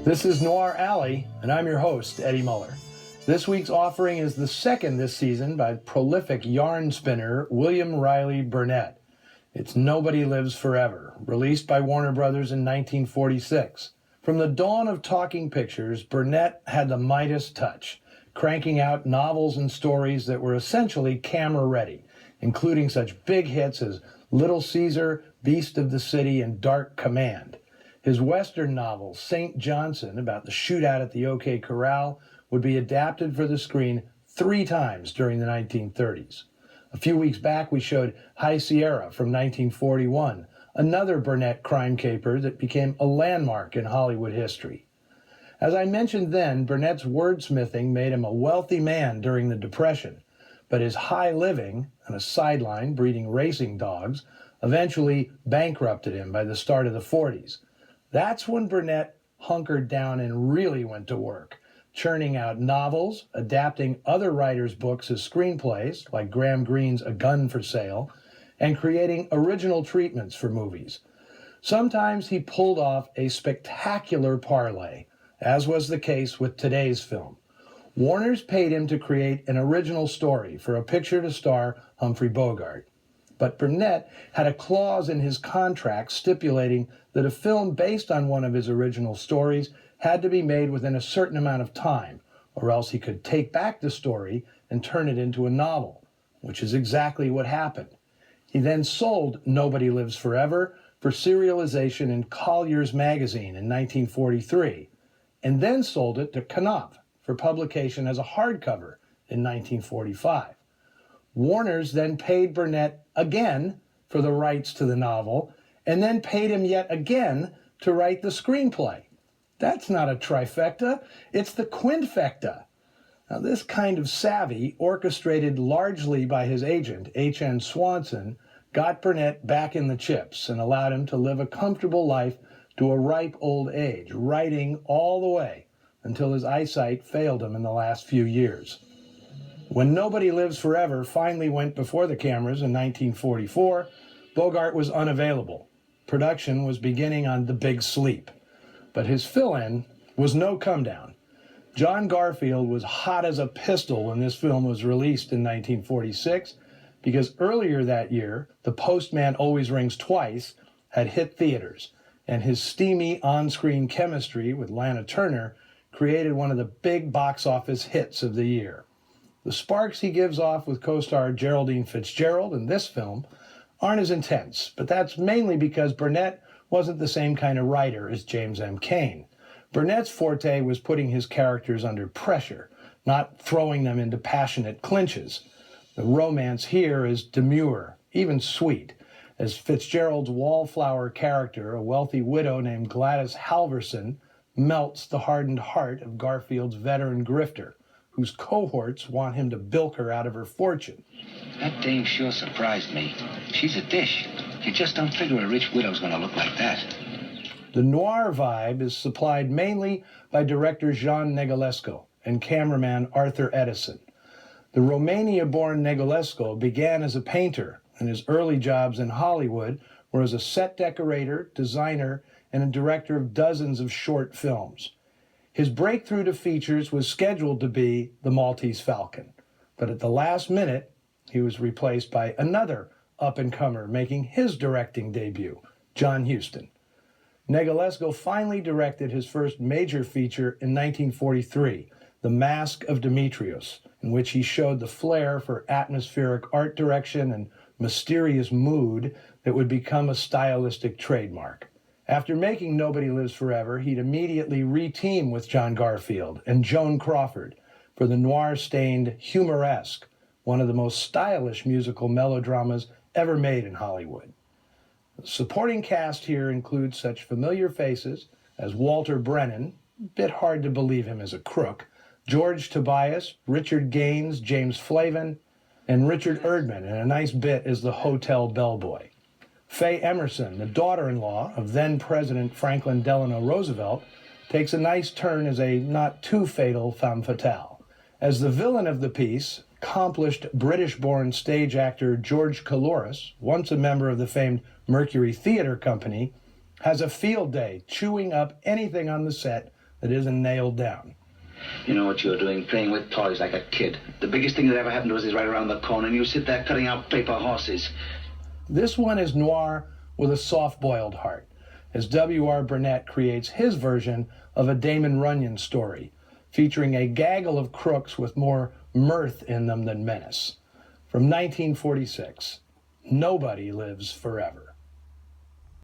This is Noir Alley, and I'm your host, Eddie Muller. This week's offering is the second this season by prolific yarn spinner William Riley Burnett. It's Nobody Lives Forever, released by Warner Brothers in 1946. From the dawn of talking pictures, Burnett had the Midas touch, cranking out novels and stories that were essentially camera-ready, including such big hits as Little Caesar, Beast of the City, and Dark Command. His Western novel, St. Johnson, about the shootout at the OK Corral, would be adapted for the screen 3 times during the 1930s. A few weeks back, we showed High Sierra from 1941, another Burnett crime caper that became a landmark in Hollywood history. As I mentioned then, Burnett's wordsmithing made him a wealthy man during the Depression, but his high living, and a sideline breeding racing dogs, eventually bankrupted him by the start of the 40s. That's when Burnett hunkered down and really went to work, churning out novels, adapting other writers' books as screenplays, like Graham Greene's A Gun for Sale, and creating original treatments for movies. Sometimes he pulled off a spectacular parlay, as was the case with today's film. Warner's paid him to create an original story for a picture to star Humphrey Bogart. But Burnett had a clause in his contract stipulating that a film based on one of his original stories had to be made within a certain amount of time, or else he could take back the story and turn it into a novel, which is exactly what happened. He then sold Nobody Lives Forever for serialization in Collier's magazine in 1943, and then sold it to Knopf for publication as a hardcover in 1945. Warner's then paid Burnett again for the rights to the novel, and then paid him yet again to write the screenplay. That's not a trifecta, it's the quinfecta. Now, this kind of savvy, orchestrated largely by his agent, H.N. Swanson, got Burnett back in the chips and allowed him to live a comfortable life to a ripe old age, writing all the way until his eyesight failed him in the last few years. When Nobody Lives Forever finally went before the cameras in 1944, Bogart was unavailable. Production was beginning on The Big Sleep. But his fill-in was no come-down. John Garfield was hot as a pistol when this film was released in 1946, because earlier that year, The Postman Always Rings Twice had hit theaters, and his steamy on-screen chemistry with Lana Turner created one of the big box office hits of the year. The sparks he gives off with co-star Geraldine Fitzgerald in this film aren't as intense, but that's mainly because Burnett wasn't the same kind of writer as James M. Cain. Burnett's forte was putting his characters under pressure, not throwing them into passionate clinches. The romance here is demure, even sweet, as Fitzgerald's wallflower character, a wealthy widow named Gladys Halverson, melts the hardened heart of Garfield's veteran grifter, whose cohorts want him to bilk her out of her fortune. That dame sure surprised me. She's a dish. You just don't figure a rich widow's gonna look like that. The noir vibe is supplied mainly by director Jean Negulesco and cameraman Arthur Edison. The Romania-born Negulesco began as a painter, and his early jobs in Hollywood were as a set decorator, designer, and a director of dozens of short films. His breakthrough to features was scheduled to be The Maltese Falcon, but at the last minute, he was replaced by another up-and-comer making his directing debut, John Huston. Negulesco finally directed his first major feature in 1943, The Mask of Demetrius, in which he showed the flair for atmospheric art direction and mysterious mood that would become a stylistic trademark. After making Nobody Lives Forever, he'd immediately re-team with John Garfield and Joan Crawford for the noir-stained Humoresque, one of the most stylish musical melodramas ever made in Hollywood. The supporting cast here includes such familiar faces as Walter Brennan, a bit hard to believe him as a crook, George Tobias, Richard Gaines, James Flavin, and Richard Erdman in a nice bit as the hotel bellboy. Faye Emerson, the daughter-in-law of then-President Franklin Delano Roosevelt, takes a nice turn as a not-too-fatal femme fatale. As the villain of the piece, accomplished British-born stage actor George Coulouris, once a member of the famed Mercury Theatre Company, has a field day chewing up anything on the set that isn't nailed down. You know what you're doing, playing with toys like a kid. The biggest thing that ever happened to us is right around the corner, and you sit there cutting out paper horses. This one is noir with a soft-boiled heart, as W.R. Burnett creates his version of a Damon Runyon story, featuring a gaggle of crooks with more mirth in them than menace. From 1946, Nobody Lives Forever.